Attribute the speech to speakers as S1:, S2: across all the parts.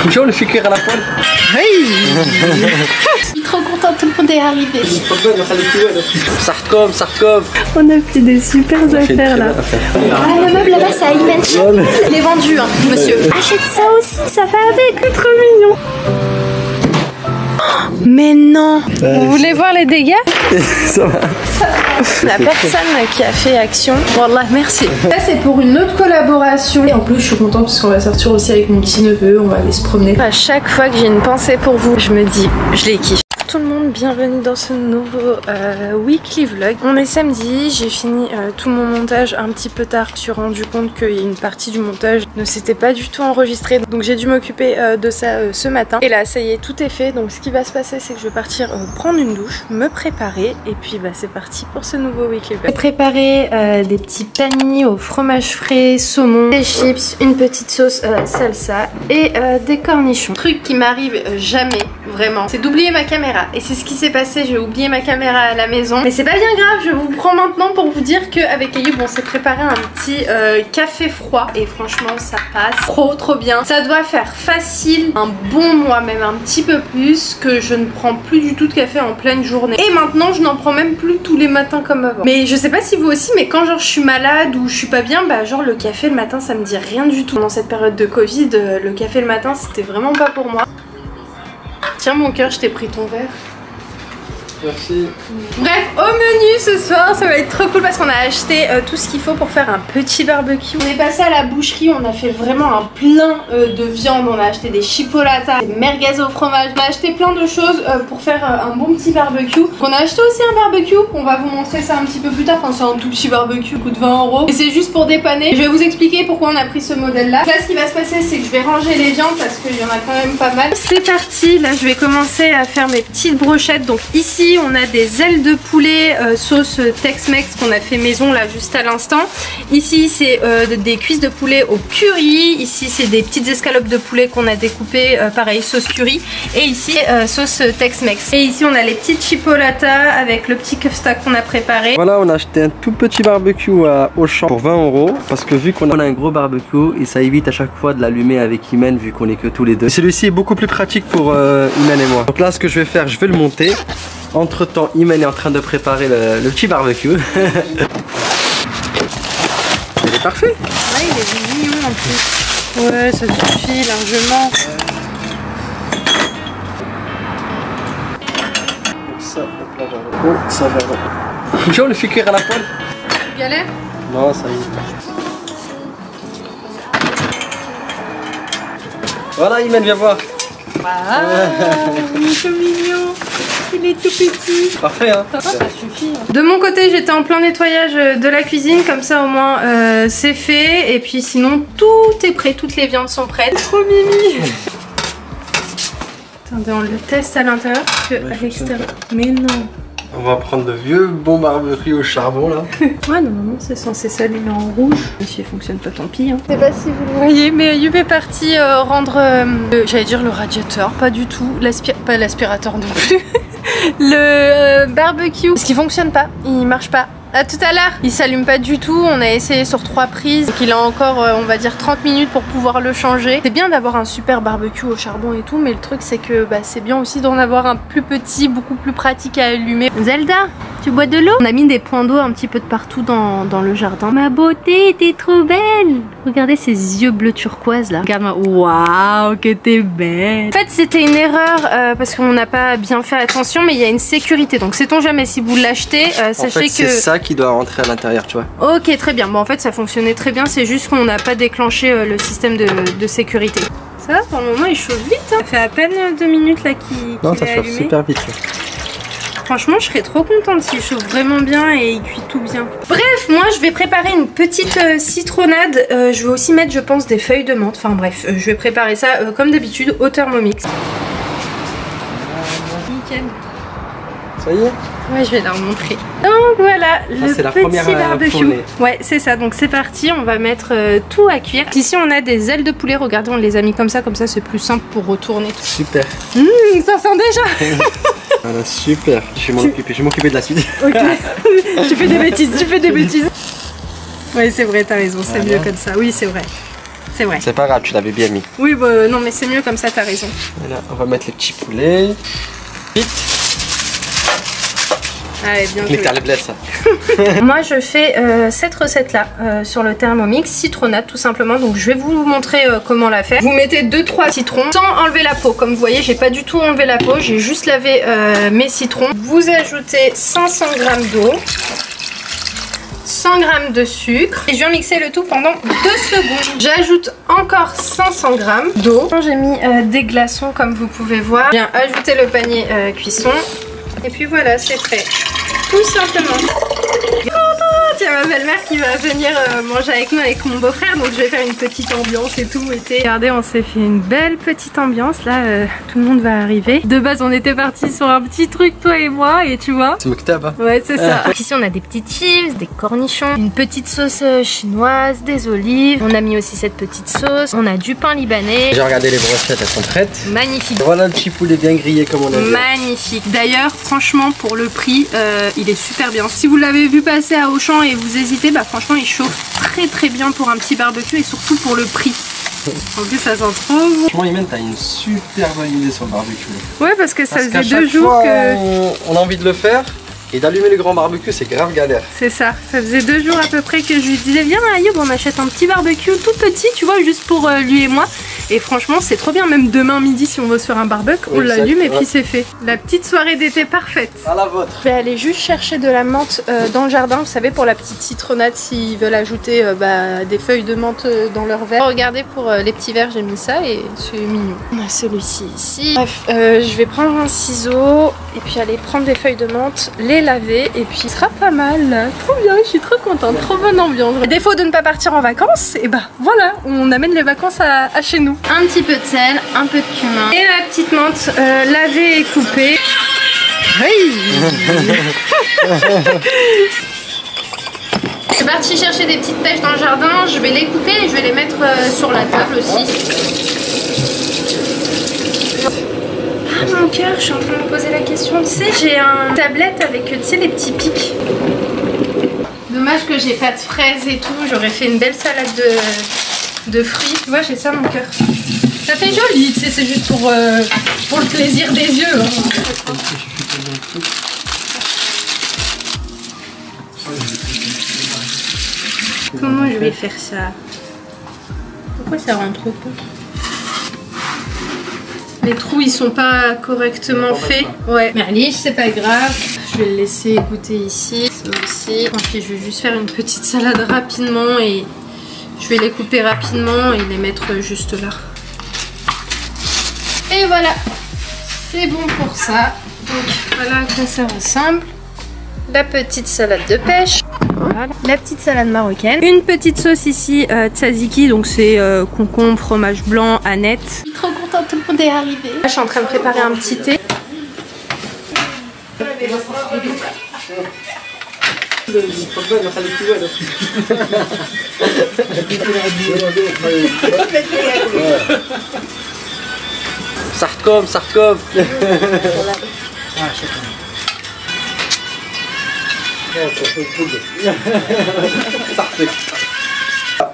S1: Bonjour, le fait cuire à la poêle.
S2: Hey. Je suis trop contente, tout le monde est arrivé.
S1: Sartkov, Sartkov.
S2: On a fait des super affaires là. Ah, le meuble là-bas, c'est à Imen. Il est vendu, hein, monsieur. Achète ça aussi, ça va avec. C'est trop mignon. Mais non. Vous voulez voir les dégâts?
S1: Ça va.
S2: La personne qui a fait action, wallah, merci. Ça c'est pour une autre collaboration. Et en plus je suis contente parce qu'on va sortir aussi avec mon petit neveu, on va aller se promener. À chaque fois que j'ai une pensée pour vous, je me dis, je les kiffe. Tout le monde, bienvenue dans ce nouveau weekly vlog. On est samedi, j'ai fini tout mon montage un petit peu tard. Je me suis rendu compte qu'il y a une partie du montage ne s'était pas du tout enregistrée. Donc j'ai dû m'occuper de ça ce matin. Et là ça y est, tout est fait. Donc ce qui va se passer, c'est que je vais partir prendre une douche, me préparer. Et puis bah, c'est parti pour ce nouveau weekly vlog. J'ai préparé des petits panini au fromage frais, saumon, des chips, une petite sauce salsa et des cornichons. Truc qui m'arrive jamais, vraiment, c'est d'oublier ma caméra. Et c'est ce qui s'est passé, j'ai oublié ma caméra à la maison. Mais c'est pas bien grave, je vous prends maintenant pour vous dire qu'avec Ayoub on s'est préparé un petit café froid. Et franchement ça passe trop bien. Ça doit faire facile un bon mois, même un petit peu plus, que je ne prends plus du tout de café en pleine journée. Et maintenant je n'en prends même plus tous les matins comme avant. Mais je sais pas si vous aussi, mais quand genre je suis malade ou je suis pas bien, bah genre le café le matin ça me dit rien du tout. Dans cette période de Covid, le café le matin c'était vraiment pas pour moi. Tiens mon cœur, je t'ai pris ton verre.
S1: Merci.
S2: Bref, au menu ce soir, ça va être trop cool parce qu'on a acheté tout ce qu'il faut pour faire un petit barbecue. On est passé à la boucherie, on a fait vraiment un plein de viande. On a acheté des chipolatas, des merguez au fromage. On a acheté plein de choses pour faire un bon petit barbecue. On a acheté aussi un barbecue, on va vous montrer ça un petit peu plus tard. Enfin, c'est un tout petit barbecue, coûte 20 €. Et c'est juste pour dépanner. Je vais vous expliquer pourquoi on a pris ce modèle là. Là, ce qui va se passer, c'est que je vais ranger les viandes parce qu'il y en a quand même pas mal. C'est parti, là je vais commencer à faire mes petites brochettes. Donc ici, on a des ailes de poulet sauce Tex-Mex qu'on a fait maison là juste à l'instant. Ici c'est des cuisses de poulet au curry. Ici c'est des petites escalopes de poulet qu'on a découpées pareil sauce curry. Et ici sauce Tex-Mex. Et ici on a les petites chipolatas avec le petit kefta qu'on a préparé.
S1: Voilà, on a acheté un tout petit barbecue à Auchan pour 20 € parce que vu qu'on a un gros barbecue et ça évite à chaque fois de l'allumer avec Imen vu qu'on est que tous les deux. Celui-ci est beaucoup plus pratique pour Imen et moi. Donc là ce que je vais faire, je vais le monter. Entre temps, Imen est en train de préparer le petit barbecue. Il est parfait.
S2: Ouais, il est mignon en plus. Ouais, ça suffit largement.
S1: Ça, oh, ça va. Bonjour, le fait cuire à la poêle.
S2: Tu galères?
S1: Non, ça y est. Voilà, Imen, viens voir.
S2: Ah, il est tout mignon. Il est tout petit.
S1: Parfait, hein.
S2: Ça suffit. De mon côté, j'étais en plein nettoyage de la cuisine, comme ça au moins c'est fait. Et puis sinon, tout est prêt, toutes les viandes sont prêtes. Trop mimi. Attendez, on le teste à l'intérieur parce que à l'extérieur. Mais non.
S1: On va prendre de vieux bons barbecues au charbon là.
S2: Ouais, normalement c'est censé s'allumer en rouge. Si il fonctionne pas, tant pis. Hein. Je sais pas si vous le voyez, mais Ayoub est parti rendre, j'allais dire le radiateur, pas du tout. Pas l'aspirateur non plus. Le barbecue. Parce qu'il fonctionne pas, il marche pas. À tout à l'heure, il s'allume pas du tout, on a essayé sur 3 prises, donc il a encore on va dire 30 minutes pour pouvoir le changer. C'est bien d'avoir un super barbecue au charbon et tout, mais le truc c'est que bah, c'est bien aussi d'en avoir un plus petit, beaucoup plus pratique à allumer. Zelda, tu bois de l'eau? On a mis des points d'eau un petit peu de partout dans le jardin. Ma beauté, t'es trop belle! Regardez ces yeux bleus turquoise là. Regarde-moi, waouh, que t'es belle! En fait c'était une erreur parce qu'on n'a pas bien fait attention, mais il y a une sécurité, donc sait-on jamais si vous l'achetez, sachez que...
S1: C'est ça qui doit rentrer à l'intérieur, tu vois.
S2: Ok, très bien. Bon, en fait, ça fonctionnait très bien. C'est juste qu'on n'a pas déclenché le système de sécurité. Ça va, pour le moment, il chauffe vite. Hein. Ça fait à peine 2 minutes là qu'il
S1: Non, ça chauffe super vite.
S2: Franchement, je serais trop contente s'il chauffe vraiment bien et il cuit tout bien. Bref, moi, je vais préparer une petite citronnade. Je vais aussi mettre, je pense, des feuilles de menthe. Enfin bref, je vais préparer ça comme d'habitude au Thermomix. Nickel.
S1: Ça y est?
S2: Ouais, je vais leur montrer. Donc voilà, le
S1: la
S2: petit
S1: première
S2: barbecue.
S1: fournée.
S2: Ouais, c'est ça. Donc c'est parti, on va mettre tout à cuire. Ici, on a des ailes de poulet. Regardez, on les a mis comme ça c'est plus simple pour retourner tout.
S1: Super.
S2: Ça sent déjà.
S1: Voilà, super. Je vais m'occuper de la suite.
S2: Ok. Tu fais des bêtises, tu fais des bêtises. Ouais, c'est vrai, t'as raison, c'est mieux comme ça. Oui, c'est vrai. C'est vrai.
S1: C'est pas grave, tu l'avais bien mis.
S2: Oui, bah, non, mais c'est mieux comme ça, t'as raison.
S1: Voilà, on va mettre les petits poulets. Vite.
S2: Allez, bien
S1: Mais t'as les bleds, ça.
S2: Moi, je fais cette recette-là sur le Thermomix, citronnade tout simplement. Donc, je vais vous montrer comment la faire. Vous mettez 2-3 citrons sans enlever la peau. Comme vous voyez, j'ai pas du tout enlevé la peau. J'ai juste lavé mes citrons. Vous ajoutez 500 g d'eau. 100 g de sucre et je viens mixer le tout pendant 2 secondes. J'ajoute encore 500 g d'eau. J'ai mis des glaçons comme vous pouvez voir. Je viens ajouter le panier cuisson et puis voilà, c'est prêt. Tout simplement. Il y a ma belle-mère qui va venir manger avec nous avec mon beau-frère, donc je vais faire une petite ambiance et tout. Regardez, on s'est fait une belle petite ambiance là, tout le monde va arriver. De base on était partis sur un petit truc toi et moi, et tu vois.
S1: C'est Moktab, hein.
S2: Ouais, c'est ça. Donc ici on a des petites chips, des cornichons, une petite sauce chinoise, des olives. On a mis aussi cette petite sauce, on a du pain libanais.
S1: J'ai regardé les brochettes, elles sont prêtes.
S2: Magnifique.
S1: Voilà le petit poulet bien grillé comme on a vu.
S2: Magnifique. D'ailleurs, franchement, pour le prix, il est super bien. Si vous l'avez vu passer à Auchan et vous hésitez, bah franchement, il chauffe très bien pour un petit barbecue et surtout pour le prix. En plus, ça sent trop bon.
S1: Franchement, Imen, t'as une super bonne idée sur le barbecue.
S2: Ouais, parce que ça faisait 2 jours que...
S1: On a envie de le faire. Et d'allumer le grand barbecue, c'est grave galère.
S2: C'est ça, ça faisait 2 jours à peu près que je lui disais viens Ayoub, on achète un petit barbecue tout petit, tu vois, juste pour lui et moi. Et franchement, c'est trop bien, même demain midi si on veut se faire un barbecue, on l'allume et puis c'est fait. La petite soirée d'été parfaite.
S1: À la vôtre.
S2: Je vais aller juste chercher de la menthe dans le jardin, vous savez, pour la petite citronnade s'ils veulent ajouter des feuilles de menthe dans leur verre. Regardez, pour les petits verres, j'ai mis ça et c'est mignon. On a celui-ci ici. Bref, je vais prendre un ciseau et puis aller prendre des feuilles de menthe, les laver et puis ce sera pas mal là. Trop bien, je suis trop contente, trop bonne ambiance. À défaut de ne pas partir en vacances, et bah voilà, on amène les vacances à chez nous. Un petit peu de sel, un peu de cumin et la petite menthe lavée et coupée. Oui. Je suis partie chercher des petites pêches dans le jardin, je vais les couper et je vais les mettre sur la table aussi. Mon cœur, je suis en train de me poser la question. Tu sais, j'ai une tablette avec, tu sais, les petits pics. Dommage que j'ai pas de fraises et tout. J'aurais fait une belle salade de fruits. Tu vois, j'ai ça, mon cœur. Ça fait joli, tu sais, c'est juste pour le plaisir des yeux. Hein. Comment je vais faire ça? Pourquoi ça rentre pas? Les trous ils sont pas correctement faits. Ouais, mais allez, c'est pas grave. Je vais le laisser goûter ici. Ça aussi. Puis je vais juste faire une petite salade rapidement et je vais les couper rapidement et les mettre juste là. Et voilà, c'est bon pour ça. Donc voilà à quoi ça ressemble. La petite salade de pêche. Voilà. La petite salade marocaine. Une petite sauce ici, tzatziki, donc c'est concombre, fromage blanc, aneth. Je suis trop contente, tout le monde est arrivé. Là, je suis en train de préparer un petit thé.
S1: Sartcom.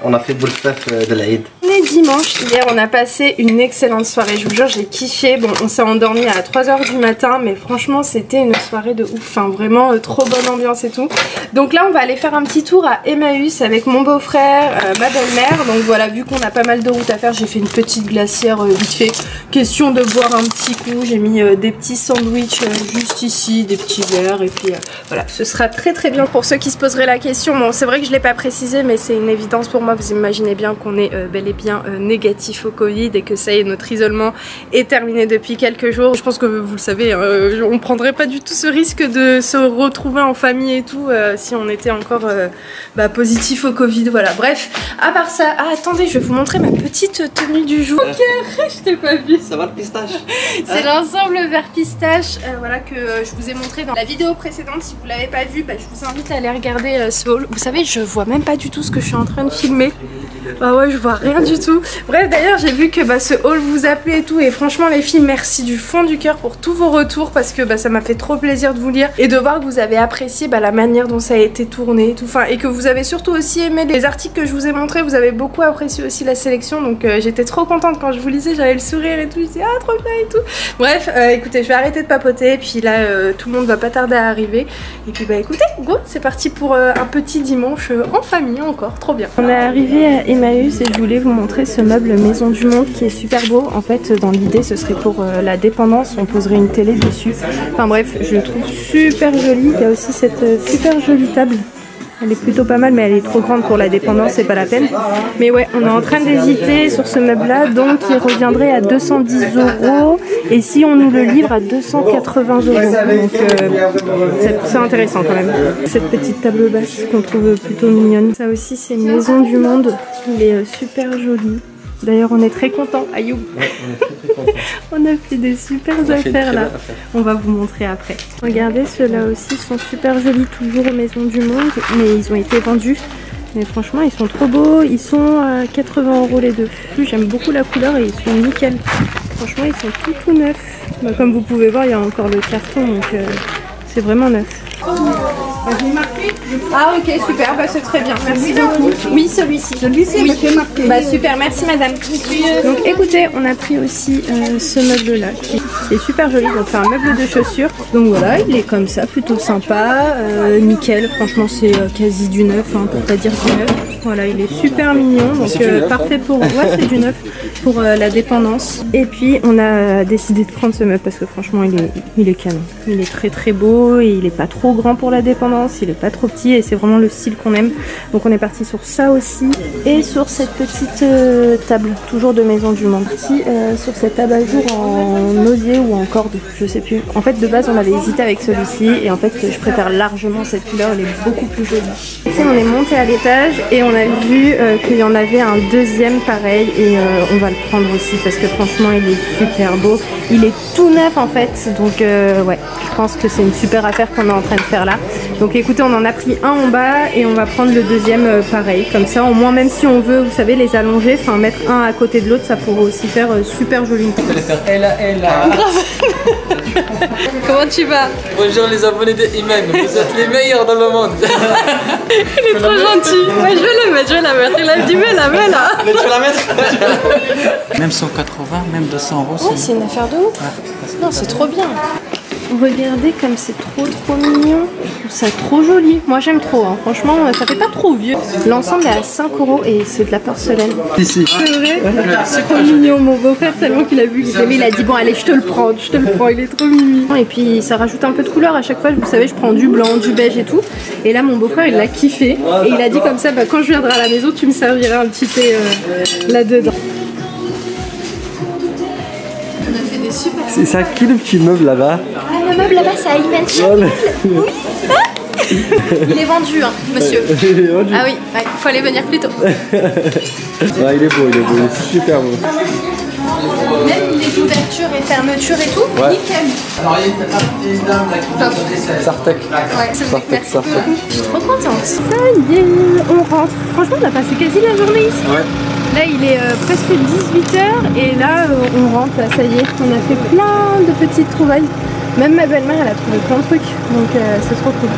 S1: On a fait boule fef de l'Aïd.
S2: On est dimanche, hier on a passé une excellente soirée, je vous jure j'ai kiffé. Bon, on s'est endormi à 3 h du matin, mais franchement c'était une soirée de ouf, enfin vraiment trop bonne ambiance et tout. Donc là on va aller faire un petit tour à Emmaüs avec mon beau-frère, ma belle-mère. Donc voilà, vu qu'on a pas mal de route à faire, j'ai fait une petite glacière vite fait. Question de boire un petit coup, j'ai mis des petits sandwichs juste ici, des petits verres et puis voilà, ce sera très bien pour ceux qui se poseraient la question. Bon, c'est vrai que je l'ai pas précisé, mais c'est une évidence pour moi. Vous imaginez bien qu'on est bel et bien négatif au Covid et que ça y est, notre isolement est terminé depuis quelques jours. Je pense que vous le savez, on prendrait pas du tout ce risque de se retrouver en famille et tout si on était encore positif au Covid. Voilà, bref, à part ça, attendez, je vais vous montrer ma petite tenue du jour. Ok, je t'ai pas vu.
S1: Ça va le pistache?
S2: C'est l'ensemble vert pistache, voilà, que je vous ai montré dans la vidéo précédente. Si vous l'avez pas vu, je vous invite à aller regarder ce haul. Vous savez, je vois même pas du tout ce que je suis en train de filmer. Bah ouais, je vois rien du tout. Bref, d'ailleurs, j'ai vu que ce haul vous appelait et tout. Et franchement, les filles, merci du fond du cœur pour tous vos retours. Parce que ça m'a fait trop plaisir de vous lire. Et de voir que vous avez apprécié la manière dont ça a été tourné. Et tout. Enfin, et que vous avez surtout aussi aimé les articles que je vous ai montrés. Vous avez beaucoup apprécié aussi la sélection. Donc j'étais trop contente quand je vous lisais. J'avais le sourire et tout. Je disais, ah, trop bien et tout. Bref, écoutez, je vais arrêter de papoter. Et puis là, tout le monde va pas tarder à arriver. Et puis écoutez, go, c'est parti pour un petit dimanche en famille encore. Trop bien. On est arrivé à Emmaüs et je voulais vous montrer ce meuble Maison du Monde qui est super beau. En fait, dans l'idée, ce serait pour la dépendance. On poserait une télé dessus. Enfin bref, je le trouve super joli. Il y a aussi cette super jolie table. Elle est plutôt pas mal, mais elle est trop grande pour la dépendance, c'est pas la peine. Mais ouais, on est en train d'hésiter sur ce meuble-là, donc il reviendrait à 210 €. Et si on nous le livre à 280 €. Donc c'est intéressant quand même. Cette petite table basse qu'on trouve plutôt mignonne. Ça aussi, c'est Maison du Monde. Il est super joli. D'ailleurs, on est très contents. Aïe. On a fait des super affaires là. On va vous montrer après. Regardez, ceux-là aussi sont super jolis, toujours aux Maisons du Monde, mais ils ont été vendus. Mais franchement, ils sont trop beaux. Ils sont à 80 € les deux. J'aime beaucoup la couleur et ils sont nickel. Franchement, ils sont tout neufs. Comme vous pouvez voir, il y a encore le carton, donc c'est vraiment neuf. Ah ok, super, c'est très bien, merci beaucoup. Oui, celui-ci. Celui-ci, oui. Super, merci madame. Donc écoutez, on a pris aussi ce meuble là qui est super joli. Donc c'est un meuble de chaussures. Donc voilà, il est comme ça, plutôt sympa, nickel. Franchement c'est quasi du neuf, pour pas dire du neuf. Voilà, il est super mignon, donc parfait pour... Ouais, c'est du neuf pour la dépendance. Et puis on a décidé de prendre ce meuble parce que franchement il est canon. Il est très très beau et il est pas trop grand pour la dépendance, il est pas trop petit et c'est vraiment le style qu'on aime. Donc on est parti sur ça aussi et sur cette petite table, toujours de Maison du Monde. Ici, sur cette table à jour en osier ou en corde, je sais plus. En fait de base on avait hésité avec celui-ci et en fait je préfère largement cette couleur, elle est beaucoup plus jolie. Ici on est monté à l'étage et on a vu qu'il y en avait un deuxième pareil et on va le prendre aussi parce que franchement il est super beau. Il est tout neuf en fait, donc ouais, je pense que c'est une super affaire qu'on est en train de faire là. Donc écoutez, on en a pris un en bas et on va prendre le deuxième pareil. Comme ça, au moins, même si on veut, vous savez, les allonger, enfin mettre un à côté de l'autre, ça pourrait aussi faire super joli.
S3: Elle.
S2: Comment tu vas?
S3: Bonjour les abonnés de Imen, vous êtes les meilleurs dans le monde.
S2: Il est trop gentil. Ouais, je vais la mettre. Il a dit mais la mets là.
S3: Mais tu vas la mettre? Même 180, même 200 €.
S2: Ouais, c'est une affaire de ouf. Ouais, non, c'est trop bien. Regardez comme c'est trop mignon. Je trouve ça trop joli. Moi j'aime trop, franchement ça fait pas trop vieux. L'ensemble est à 5 € et c'est de la porcelaine.
S1: Ici.
S2: C'est vrai. C'est trop mignon. Mon beau-frère tellement qu'il a vu que j'aimais, il a dit bon allez je te le prends, il est trop mimi. Et puis ça rajoute un peu de couleur à chaque fois, vous savez je prends du blanc, du beige et tout. Et là mon beau-frère il l'a kiffé et il a dit comme ça quand je viendrai à la maison tu me serviras un petit thé là-dedans.
S1: C'est ça, qui le petit meuble là-bas?
S2: Le meuble là-bas, c'est à Imen. Oui. Il est vendu, monsieur.
S1: Il est vendu.
S2: Ah oui, il faut aller venir plus tôt.
S1: Ouais, il est beau, il est super beau.
S2: Même les ouvertures et fermetures et tout,
S1: ouais.
S2: Nickel.
S3: Alors il y a une dame là qui
S2: Top.
S1: Sartec.
S2: Ouais, c'est vrai. Merci beaucoup. Je suis trop contente. Ça y est, on rentre. Franchement, on a passé quasi la journée ici. Ouais. Là, il est presque 18 h et là, on rentre. Là, ça y est, on a fait plein de petites trouvailles. Même ma belle-mère, elle a trouvé plein de trucs. Donc, c'est trop cool.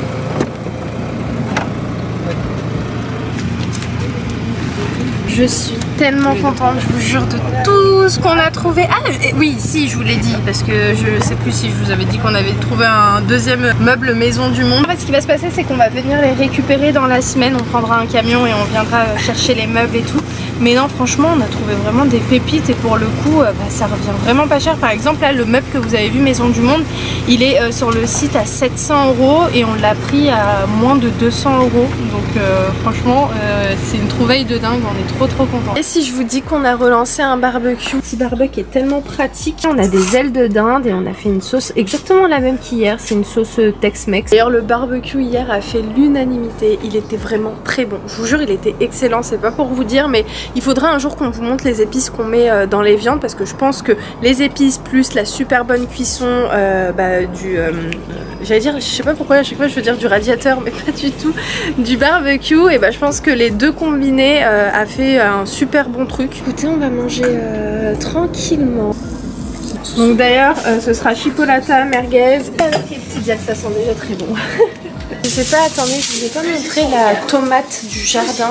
S2: Je suis tellement contente, je vous jure, de tout ce qu'on a trouvé. Ah oui, si, je vous l'ai dit, parce que je sais plus si je vous avais dit qu'on avait trouvé un deuxième meuble Maison du Monde. En fait, ce qui va se passer, c'est qu'on va venir les récupérer dans la semaine. On prendra un camion et on viendra chercher les meubles et tout. Mais non, franchement, on a trouvé vraiment des pépites et pour le coup, ça revient vraiment pas cher. Par exemple, là, le meuble que vous avez vu, Maison du Monde, il est sur le site à 700 € et on l'a pris à moins de 200 €. Donc franchement, c'est une trouvaille de dingue, on est trop contents. Et si je vous dis qu'on a relancé un barbecue? Petit barbecue est tellement pratique. On a des ailes de dinde et on a fait une sauce exactement la même qu'hier. C'est une sauce Tex-Mex. D'ailleurs le barbecue hier a fait l'unanimité. Il était vraiment très bon. Je vous jure, il était excellent. C'est pas pour vous dire, mais il faudra un jour qu'on vous montre les épices qu'on met dans les viandes, parce que je pense que les épices plus la super bonne cuisson j'allais dire, je sais pas pourquoi à chaque fois je veux dire du radiateur, mais pas du tout, du barbecue, et bah je pense que les deux combinés a fait un super bon truc. Écoutez, on va manger tranquillement. Donc d'ailleurs ce sera chipolata, merguez avec les petites ailes, ça sent déjà très bon. Je sais pas, attendez, je vous ai pas montré la tomate du jardin.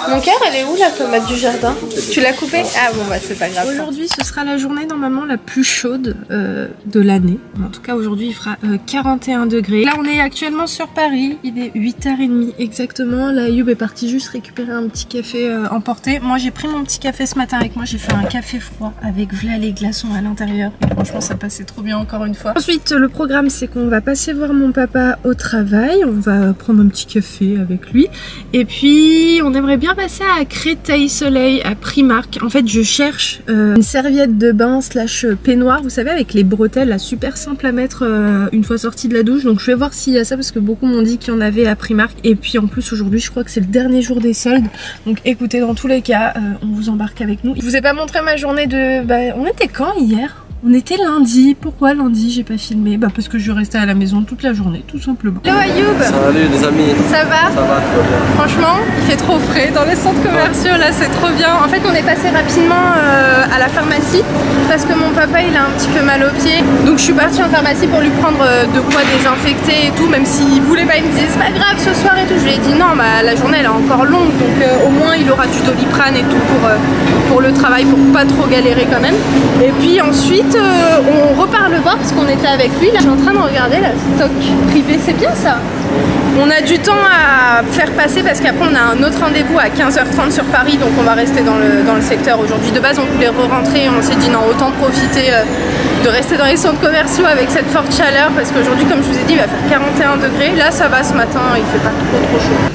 S2: Mon cœur, elle est où la tomate du jardin? Tu l'as coupée? Ah bon bah c'est pas grave. Aujourd'hui ce sera la journée normalement la plus chaude de l'année. En tout cas aujourd'hui il fera 41 degrés. Là on est actuellement sur Paris, il est 8h30 exactement. Là Ayoub est parti juste récupérer un petit café emporté. Moi j'ai pris mon petit café ce matin avec moi, j'ai fait un café froid avec voilà les glaçons à l'intérieur. Et franchement ça passait trop bien encore une fois. Ensuite le programme c'est qu'on va passer voir mon papa au travail. On va prendre un petit café avec lui. Et puis on aimerait bien passer à Créteil Soleil, à Primark. En fait je cherche une serviette de bain slash peignoir, vous savez, avec les bretelles là, super simple à mettre une fois sortie de la douche. Donc je vais voir s'il y a ça parce que beaucoup m'ont dit qu'il y en avait à Primark. Et puis en plus aujourd'hui je crois que c'est le dernier jour des soldes. Donc écoutez, dans tous les cas on vous embarque avec nous. Je vous ai pas montré ma journée de... on était quand hier? On était lundi. Pourquoi lundi j'ai pas filmé? Bah parce que je restais à la maison toute la journée, tout simplement. Hello Ayoub.
S1: Salut les amis.
S2: Ça va?
S1: Ça va trop bien.
S2: Franchement, il fait trop frais dans les centres commerciaux, là c'est trop bien. En fait on est passé rapidement à la pharmacie parce que mon papa il a un petit peu mal aux pieds. Donc je suis partie en pharmacie pour lui prendre de quoi désinfecter et tout, même s'il voulait pas, il me disait c'est pas grave ce soir et tout. Je lui ai dit non, bah la journée elle est encore longue, donc au moins il aura du Doliprane et tout pour le travail, pour pas trop galérer quand même. Et puis ensuite on repart le voir parce qu'on était avec lui. Là je suis en train de regarder la stock privée, c'est bien ça. On a du temps à faire passer parce qu'après on a un autre rendez-vous à 15h30 sur Paris, donc on va rester dans le secteur aujourd'hui. De base on voulait re-rentrer, on s'est dit non, autant profiter de rester dans les centres commerciaux avec cette forte chaleur, parce qu'aujourd'hui comme je vous ai dit il va faire 41 degrés. Là ça va ce matin, il fait pas trop chaud.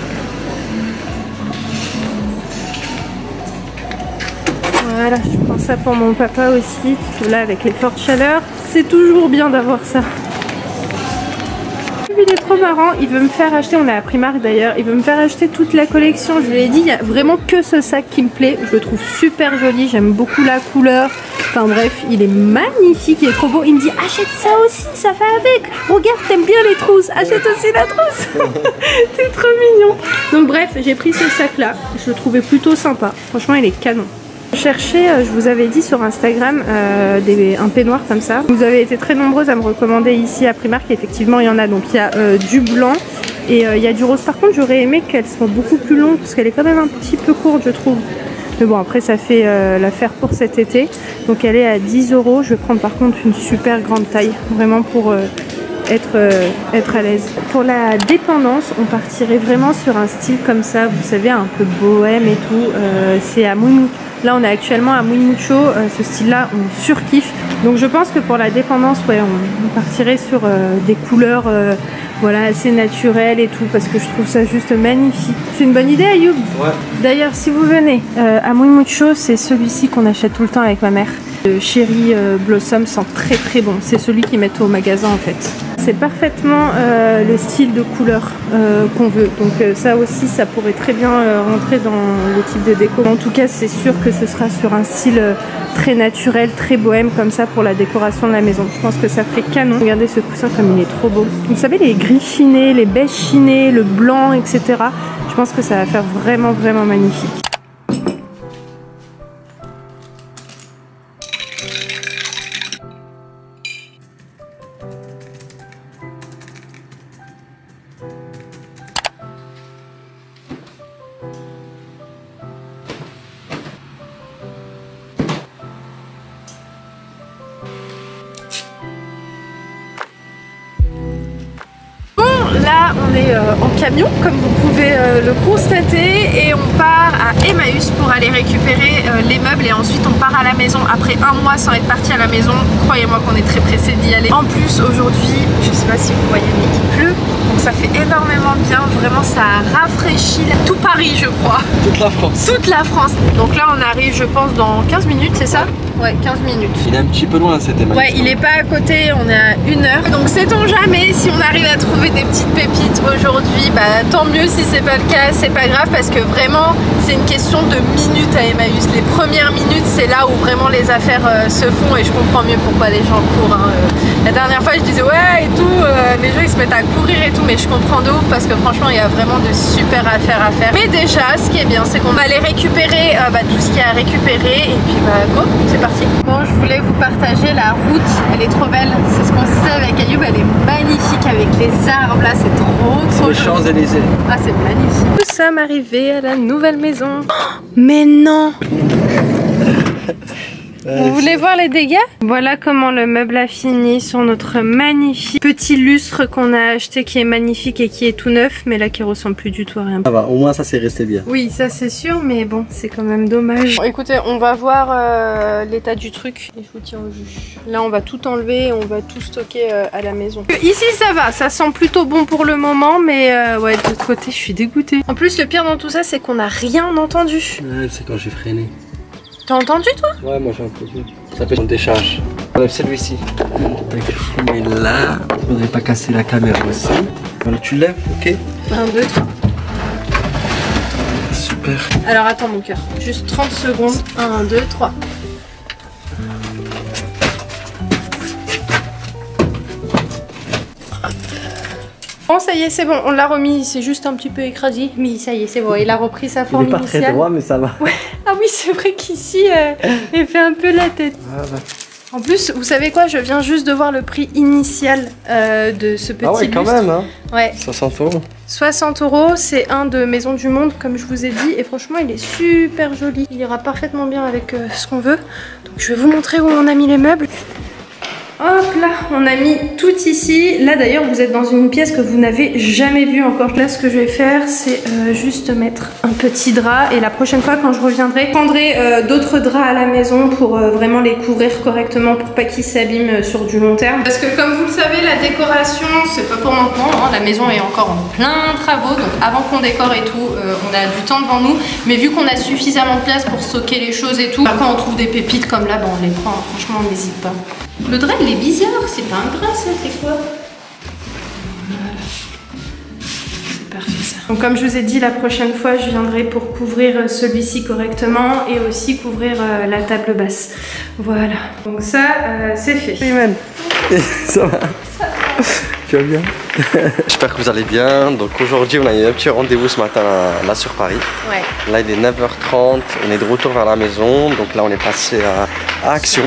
S2: Voilà, je prends ça pour mon papa aussi, parce que là avec les fortes chaleurs, c'est toujours bien d'avoir ça. Il est trop marrant, il veut me faire acheter, on est à Primark d'ailleurs, il veut me faire acheter toute la collection. Je lui ai dit, il n'y a vraiment que ce sac qui me plaît, je le trouve super joli, j'aime beaucoup la couleur. Enfin bref, il est magnifique, il est trop beau. Il me dit, achète ça aussi, ça va avec. Regarde, t'aimes bien les trousses, achète aussi la trousse. C'est trop mignon. Donc bref, j'ai pris ce sac là, je le trouvais plutôt sympa. Franchement, il est canon. Je cherchais, je vous avais dit sur Instagram, un peignoir comme ça. Vous avez été très nombreuses à me recommander ici à Primark, et effectivement il y en a. Donc il y a du blanc et il y a du rose. Par contre j'aurais aimé qu'elle soit beaucoup plus longue parce qu'elle est quand même un petit peu courte je trouve. Mais bon après ça fait l'affaire pour cet été. Donc elle est à 10 €. Je vais prendre par contre une super grande taille, vraiment pour être à l'aise. Pour la dépendance, on partirait vraiment sur un style comme ça, vous savez, un peu bohème et tout. C'est à Mouy. Là on est actuellement à Mouy-Mucho, ce style là on surkiffe. Donc je pense que pour la dépendance, ouais, on partirait sur des couleurs voilà, assez naturelles et tout, parce que je trouve ça juste magnifique. C'est une bonne idée Ayoub? Ouais. D'ailleurs si vous venez à Mouy-Mucho, c'est celui-ci qu'on achète tout le temps avec ma mère. Le Cherry Blossom sent très très bon, c'est celui qu'ils mettent au magasin en fait. C'est parfaitement le style de couleur qu'on veut, donc ça aussi ça pourrait très bien rentrer dans le type de déco. En tout cas c'est sûr que ce sera sur un style très naturel, très bohème comme ça pour la décoration de la maison. Je pense que ça ferait canon. Regardez ce coussin comme il est trop beau. Vous savez, les gris chinés, les beiges chinés, le blanc, etc. Je pense que ça va faire vraiment vraiment magnifique. Là on on est en camion comme vous pouvez le constater et on part à Emmaüs pour aller récupérer les meubles et ensuite on part à la maison après un mois sans être parti à la maison. Croyez-moi qu'on est très pressé d'y aller. En plus aujourd'hui, je sais pas si vous voyez mais il pleut donc ça fait énormément bien, vraiment ça rafraîchit tout Paris je crois.
S1: Toute la France.
S2: Toute la France. Donc là on arrive je pense dans 15 minutes c'est ça? Ouais 15 minutes.
S1: Il est un petit peu loin cet Emmaüs.
S2: Ouais il est pas à côté, on est à 1 heure. Donc sait-on jamais si on arrive à trouver des petites pépites aujourd'hui, bah tant mieux. Si c'est pas le cas c'est pas grave parce que vraiment c'est une question de minutes à Emmaüs. Les premières minutes c'est là où vraiment les affaires se font et je comprends mieux pourquoi les gens courent hein. La dernière fois je disais ouais et tout, les gens ils se mettent à courir et tout mais je comprends de ouf parce que franchement il y a vraiment de super affaires à faire. Mais déjà ce qui est bien c'est qu'on va aller récupérer tout ce qu'il y a à récupérer et puis bah go, c'est parti. Bon je voulais vous partager la route, elle est trop belle, c'est ce qu'on se disait avec Ayoub, elle est magnifique avec les arbres là, c'est trop
S1: Les Champs-Élysées.
S2: Ah c'est magnifique. Nous sommes arrivés à la nouvelle maison. Oh, mais non. Vous voulez voir les dégâts? Voilà comment le meuble a fini sur notre magnifique petit lustre qu'on a acheté qui est magnifique et qui est tout neuf mais là qui ressemble plus du tout à rien.
S1: Ça va, au moins ça c'est resté bien.
S2: Oui ça c'est sûr mais bon c'est quand même dommage. Bon, écoutez on va voir l'état du truc et je vous tiens au jus. Là on va tout enlever et on va tout stocker à la maison. Ici ça va, ça sent plutôt bon pour le moment mais ouais de l'autre côté je suis dégoûtée. En plus le pire dans tout ça c'est qu'on n'a rien entendu.
S1: Ouais, c'est quand j'ai freiné.
S2: T'as entendu toi?
S1: Ouais moi j'ai entendu. Ça s'appelle une décharge. Enlève celui-ci. Mais là, on n'avait pas cassé la caméra aussi. Voilà tu lèves, ok?
S2: 1, 2, 3.
S1: Super.
S2: Alors attends mon cœur, juste 30 secondes. 1, 2, 3. Bon ça y est c'est bon, on l'a remis, c'est juste un petit peu écrasé. Mais ça y est c'est bon, il a repris sa forme initiale.
S1: Il est pas très droit mais ça va.
S2: Ouais. Ah oui c'est vrai qu'ici il fait un peu la tête.
S1: Ah, bah.
S2: En plus vous savez quoi, je viens juste de voir le prix initial de ce petit
S1: Ah ouais quand
S2: lustre.
S1: même hein.
S2: Ouais.
S1: 60 €.
S2: 60 €, c'est un de Maison du Monde comme je vous ai dit et franchement il est super joli. Il ira parfaitement bien avec ce qu'on veut. Donc je vais vous montrer où on a mis les meubles. Hop là, on a mis tout ici. Là d'ailleurs vous êtes dans une pièce que vous n'avez jamais vue encore. Là ce que je vais faire c'est juste mettre un petit drap et la prochaine fois quand je reviendrai, je prendrai d'autres draps à la maison pour vraiment les couvrir correctement pour pas qu'ils s'abîment sur du long terme. Parce que comme vous le savez la décoration c'est pas pour maintenant, hein. La maison est encore en plein travaux donc avant qu'on décore et tout on a du temps devant nous. Mais vu qu'on a suffisamment de place pour stocker les choses et tout, quand on trouve des pépites comme là, on les prend, franchement on n'hésite pas. Le drap il est bizarre, c'est pas un drap ça, c'est quoi? Voilà. C'est parfait ça. Donc comme je vous ai dit, la prochaine fois je viendrai pour couvrir celui-ci correctement et aussi couvrir la table basse. Voilà. Donc ça c'est fait.
S1: Oui man. Ça va. Tu vas bien? J'espère que vous allez bien. Donc aujourd'hui on a eu un petit rendez-vous ce matin là sur Paris.
S2: Ouais.
S1: Là il est 9h30, on est de retour vers la maison. Donc là on est passé à Action.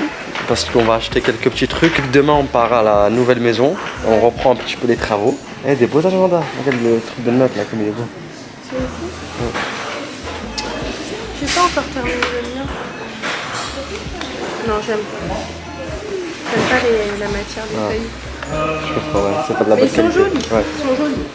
S1: Parce qu'on va acheter quelques petits trucs. Demain on part à la nouvelle maison. On reprend un petit peu les travaux. Eh des beaux agendas. Regarde le truc de notes là comme il est beau.
S2: Celui-ci?
S1: Ouais.
S2: J'ai pas encore terminé le mien. Non j'aime pas. J'aime pas la matière des feuilles.
S1: Je comprends, ouais. C'est pas de la bonne
S2: Mais ils sont
S1: qualité.
S2: jolis.
S1: Ouais.
S2: Ils sont jolis.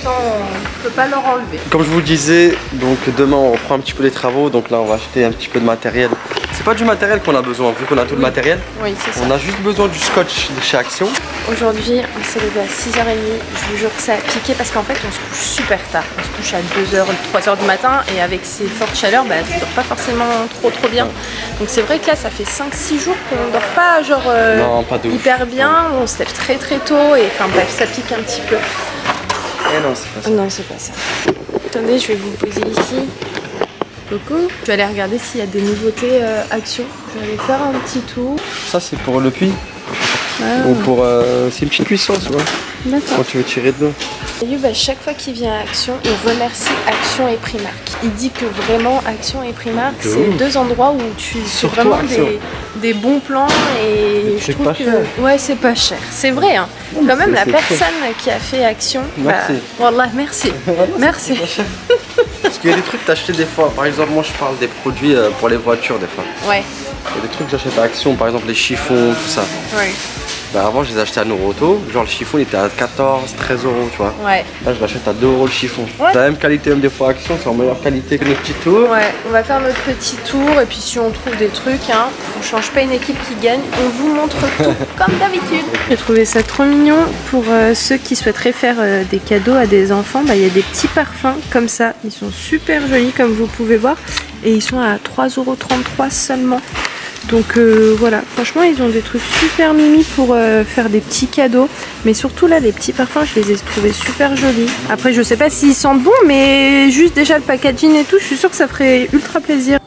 S2: Ça, on peut pas leur enlever.
S1: Comme je vous le disais, donc demain on reprend un petit peu les travaux. Donc là on va acheter un petit peu de matériel. C'est pas du matériel qu'on a besoin, vu qu'on a tout le matériel.
S2: Oui, c'est ça.
S1: On a juste besoin du scotch de chez Action.
S2: Aujourd'hui, on s'est levé à 6h30. Je vous jure que ça a piqué parce qu'en fait, on se couche super tard. On se couche à 2h, 3h du matin et avec ces fortes chaleurs, ça dure pas forcément trop bien. Donc c'est vrai que là, ça fait 5-6 jours qu'on dort pas genre
S1: non, pas de ouf.
S2: hyper bien. On se lève très tôt et enfin bref, ça pique un petit peu.
S1: Eh non, c'est pas ça.
S2: Non, c'est pas ça. Attendez, je vais vous poser ici. Coucou. Je vais aller regarder s'il y a des nouveautés Action. Je vais aller faire un petit tour.
S1: Ça c'est pour le puits.
S2: Ah.
S1: Ou pour... c'est une petite cuisson, tu vois.
S2: D'accord.
S1: Quand tu veux tirer de l'eau.
S2: Ayoub, à chaque fois qu'il vient à Action, il remercie Action et Primark. Il dit que vraiment Action et Primark, c'est deux endroits où tu fais vraiment des bons plans et je trouve que ouais, c'est pas cher. C'est vrai, hein. Quand même la personne qui a fait Action,
S1: merci.
S2: Wallah, merci. Merci.
S1: Parce qu'il y a des trucs que t'achetais des fois. Par exemple, moi je parle des produits pour les voitures des fois.
S2: Ouais.
S1: Il y a des trucs que j'achète à Action, par exemple les chiffons, tout ça.
S2: Ouais.
S1: Bah avant je les achetais à Noroto, genre le chiffon il était à 14, 13 euros tu vois.
S2: Ouais.
S1: Là je l'achète à 2 euros le chiffon.
S2: Ouais.
S1: C'est la même qualité même des fois Action, c'est en meilleure qualité que nos petits tours.
S2: Ouais, on va faire notre petit tour et puis si on trouve des trucs, hein, on change pas une équipe qui gagne, on vous montre tout comme d'habitude. J'ai trouvé ça trop mignon pour ceux qui souhaiteraient faire des cadeaux à des enfants. Bah, y a des petits parfums comme ça, ils sont super jolis comme vous pouvez voir et ils sont à 3,33 € seulement. Donc voilà, franchement ils ont des trucs super mimi pour faire des petits cadeaux. Mais surtout là les petits parfums je les ai trouvés super jolis. Après je sais pas s'ils sentent bon mais juste déjà le packaging et tout, je suis sûre que ça ferait ultra plaisir.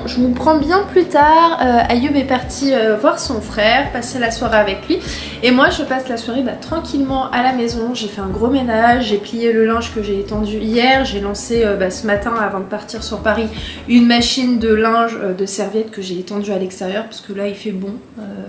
S2: Je vous prends bien plus tard, Ayoub est parti voir son frère, passer la soirée avec lui et moi je passe la soirée tranquillement à la maison. J'ai fait un gros ménage, j'ai plié le linge que j'ai étendu hier, j'ai lancé ce matin avant de partir sur Paris une machine de linge de serviettes que j'ai étendue à l'extérieur parce que là il fait bon,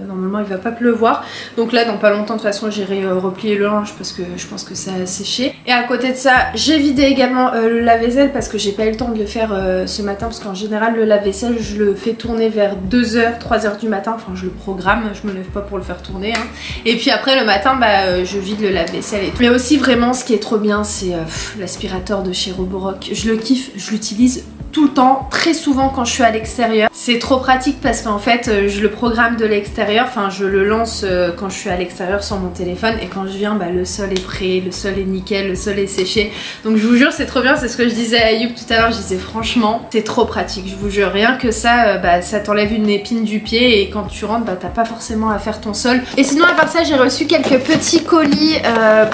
S2: normalement il va pas pleuvoir donc là dans pas longtemps de toute façon j'irai replier le linge parce que je pense que ça a séché. Et à côté de ça j'ai vidé également le lave-vaisselle parce que j'ai pas eu le temps de le faire ce matin parce qu'en général le lave-vaisselle je le fais tourner vers 2h, 3h du matin, enfin je le programme, je me lève pas pour le faire tourner hein. Et puis après le matin je vide le lave-vaisselle et tout. Mais aussi vraiment ce qui est trop bien c'est l'aspirateur de chez Roborock, je le kiffe, je l'utilise tout le temps, très souvent quand je suis à l'extérieur. C'est trop pratique parce qu'en fait je le programme de l'extérieur, enfin je le lance quand je suis à l'extérieur sur mon téléphone et quand je viens le sol est prêt, le sol est nickel, le sol est séché. Donc je vous jure c'est trop bien, c'est ce que je disais à Ayoub tout à l'heure, je disais franchement c'est trop pratique, je vous jure, rien que ça, ça t'enlève une épine du pied et quand tu rentres t'as pas forcément à faire ton sol. Et sinon à part ça j'ai reçu quelques petits colis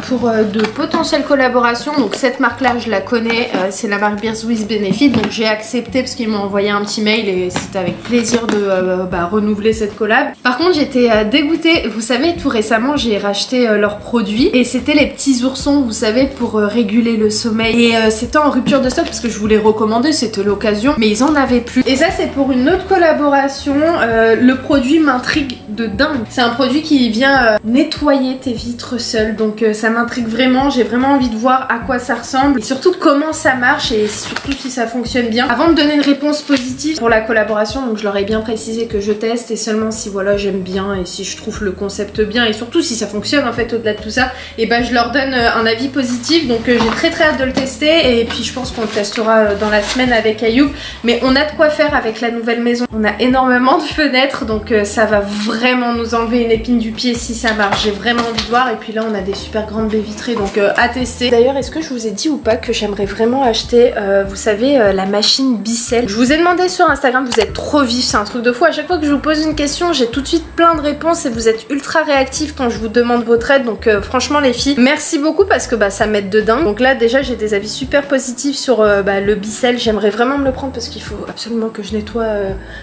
S2: pour de potentielles collaborations. Donc cette marque là je la connais, c'est la marque Beers with Benefit, donc j'ai accepté parce qu'ils m'ont envoyé un petit mail et c'était avec plaisir de renouveler cette collab. Par contre j'étais dégoûtée, vous savez tout récemment j'ai racheté leurs produits et c'était les petits oursons vous savez pour réguler le sommeil et c'était en rupture de stock parce que je voulais recommander, c'était l'occasion mais ils en avaient plus. Et ça c'est pour une autre collaboration, le produit m'intrigue de dingue. C'est un produit qui vient nettoyer tes vitres seul donc ça m'intrigue vraiment, j'ai vraiment envie de voir à quoi ça ressemble et surtout comment ça marche et surtout si ça fonctionne bien. Avant de donner une réponse positive pour la collaboration, donc je leur ai bien précisé que je teste et seulement si voilà j'aime bien et si je trouve le concept bien et surtout si ça fonctionne en fait au-delà de tout ça, et je leur donne un avis positif. Donc j'ai très hâte de le tester et puis je pense qu'on le testera dans la semaine avec Ayoub. Mais on a de quoi faire avec la nouvelle maison, on a énormément de fenêtres donc ça va vraiment nous enlever une épine du pied si ça marche. J'ai vraiment envie de voir et puis là on a des super grandes baies vitrées donc à tester. D'ailleurs est-ce que je vous ai dit ou pas que j'aimerais vraiment acheter vous savez la machine Bicel. Je vous ai demandé sur Instagram, vous êtes trop vifs, c'est un truc de fou. À chaque fois que je vous pose une question j'ai tout de suite plein de réponses et vous êtes ultra réactifs quand je vous demande votre aide. Donc franchement les filles merci beaucoup parce que ça m'aide de dingue. Donc là déjà j'ai des avis super positifs sur le Bicel. J'aimerais vraiment me le prendre parce qu'il faut absolument que je nettoie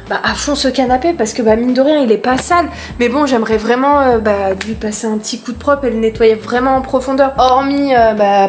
S2: à fond ce canapé parce que mine de rien il est pas sale. Mais bon j'aimerais vraiment lui passer un petit coup de propre et le nettoyer vraiment en profondeur. Hormis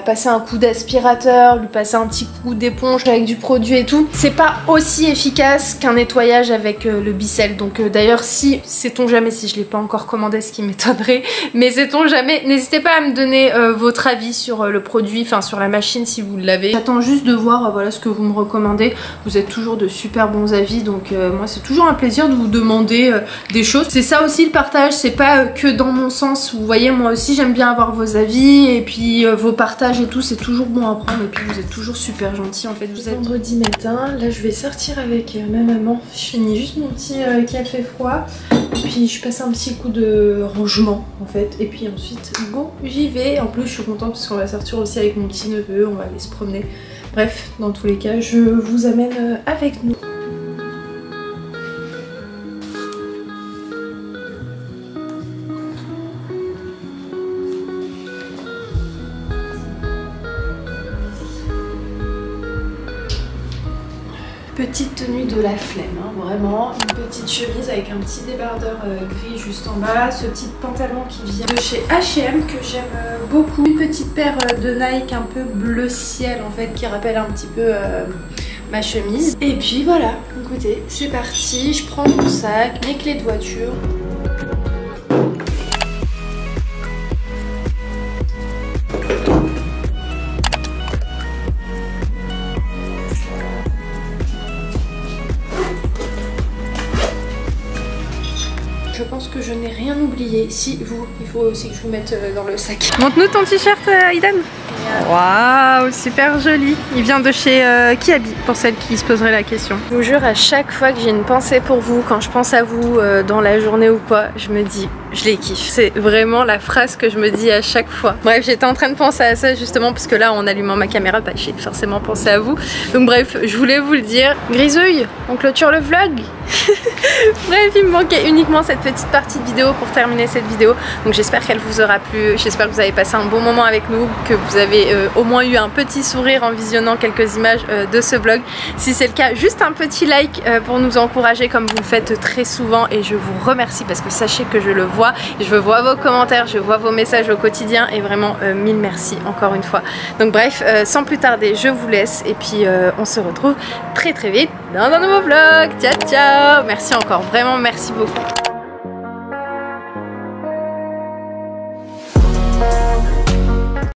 S2: passer un coup d'aspirateur, lui passer un petit coup d'éponge avec du produit et tout. C'est pas aussi efficace qu'un nettoyage avec le Bicel. Donc d'ailleurs si, sait-on jamais, si je l'ai pas encore commandé ce qui m'étonnerait, mais sait-on jamais, n'hésitez pas à me donner votre avis sur le produit, enfin sur la machine si vous l'avez. J'attends juste de voir voilà ce que vous me recommandez. Vous êtes toujours de super bons avis donc moi c'est toujours un plaisir de vous demander des choses. C'est ça aussi le partage, c'est pas que dans mon sens, vous voyez moi aussi j'aime bien avoir vos avis et puis vos partages et tout, c'est toujours bon à prendre et puis vous êtes toujours super gentils en fait. Vous êtes vendredi matin, là je vais sortir avec ma maman, je finis juste mon petit café froid et puis je passe un petit coup de rangement en fait et puis ensuite bon j'y vais. En plus je suis contente parce qu'on va sortir aussi avec mon petit neveu, on va aller se promener. Bref, dans tous les cas je vous amène avec nous. Petite tenue de la flemme, hein, vraiment. Une petite chemise avec un petit débardeur gris juste en bas. Ce petit pantalon qui vient de chez H&M que j'aime beaucoup. Une petite paire de Nike un peu bleu ciel en fait qui rappelle un petit peu ma chemise. Et puis voilà, écoutez, c'est parti. Je prends mon sac, mes clés de voiture. je pense que je n'ai rien oublié. Si, vous, il faut aussi que je vous mette dans le sac. Montre-nous ton t-shirt, Aidan. Waouh, super joli. Il vient de chez Kiabi, pour celles qui se poseraient la question. Je vous jure, à chaque fois que j'ai une pensée pour vous, quand je pense à vous dans la journée ou quoi, je me dis, je les kiffe. C'est vraiment la phrase que je me dis à chaque fois. Bref, j'étais en train de penser à ça justement parce que là, en allumant ma caméra, bah, j'ai forcément pensé à vous. Donc bref, je voulais vous le dire. Grisouille, on clôture le vlog. Bref, il me manquait uniquement cette petite partie de vidéo pour terminer cette vidéo. Donc j'espère qu'elle vous aura plu. J'espère que vous avez passé un bon moment avec nous, que vous avez au moins eu un petit sourire en visionnant quelques images de ce vlog. Si c'est le cas, juste un petit like pour nous encourager comme vous le faites très souvent, et je vous remercie parce que sachez que je le vois, je vois vos commentaires, je vois vos messages au quotidien, et vraiment mille merci encore une fois. Donc bref, sans plus tarder, je vous laisse et puis on se retrouve très vite dans un nouveau vlog. Ciao ciao, merci encore, vraiment merci beaucoup.